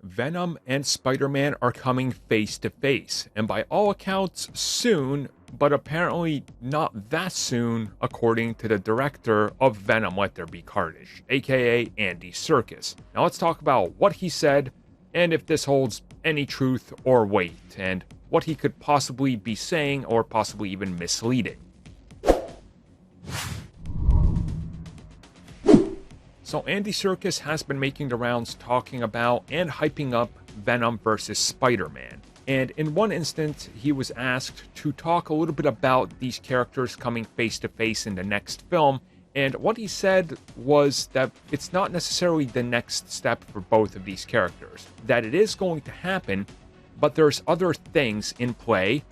Venom and Spider-Man are coming face to face, and by all accounts soon, but apparently not that soon according to the director of Venom Let There Be Carnage, aka Andy Serkis. Now let's talk about what he said, and if this holds any truth or weight, and what he could possibly be saying or possibly even misleading. So Andy Serkis has been making the rounds talking about and hyping up Venom versus Spider-Man. And in one instance, he was asked to talk a little bit about these characters coming face to face in the next film. And what he said was that it's not necessarily the next step for both of these characters. That it is going to happen, but there's other things in play,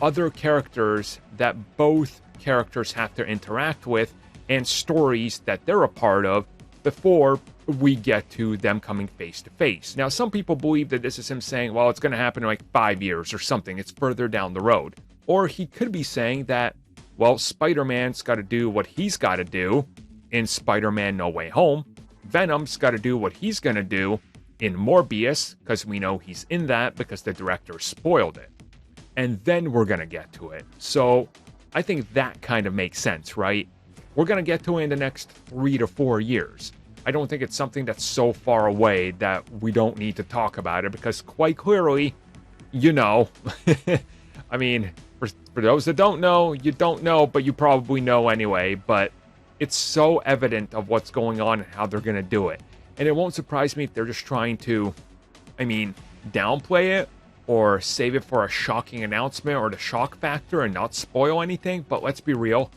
other characters that both characters have to interact with, and stories that they're a part of, before we get to them coming face to face. Now, some people believe that this is him saying, well, it's going to happen in like 5 years or something. It's further down the road. Or he could be saying that, well, Spider-Man's got to do what he's got to do in Spider-Man No Way Home. Venom's got to do what he's going to do in Morbius, because we know he's in that because the director spoiled it. And then we're going to get to it. So I think that kind of makes sense, right? We're going to get to it in the next 3 to 4 years. I don't think it's something that's so far away that we don't need to talk about it, because quite clearly, you know, I mean, for those that don't know, you don't know, but you probably know anyway, but it's so evident of what's going on and how they're going to do it. And it won't surprise me if they're just trying to, downplay it or save it for a shocking announcement or the shock factor and not spoil anything, but let's be real.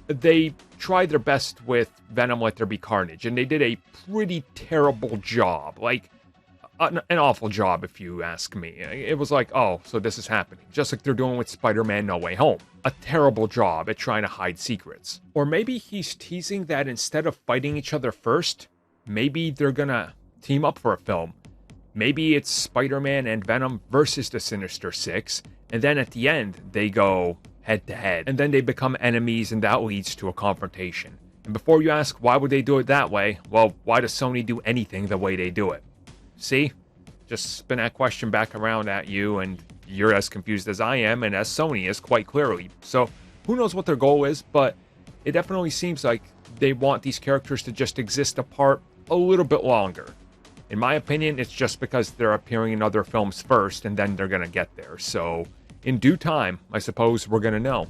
They tried their best with Venom Let There Be Carnage, and they did a pretty terrible job. Like, an awful job, if you ask me. It was like, oh, so this is happening. Just like they're doing with Spider-Man No Way Home. A terrible job at trying to hide secrets. Or maybe he's teasing that instead of fighting each other first, maybe they're gonna team up for a film. Maybe it's Spider-Man and Venom versus the Sinister Six, and then at the end, they go head to head, and then they become enemies, and that leads to a confrontation. And before you ask, why would they do it that way? Well, why does Sony do anything the way they do it? See? Just spin that question back around at you, and you're as confused as I am, and as Sony is, quite clearly. So, who knows what their goal is, but it definitely seems like they want these characters to just exist apart a little bit longer. In my opinion, it's just because they're appearing in other films first, and then they're gonna get there. So, in due time, I suppose we're going to know.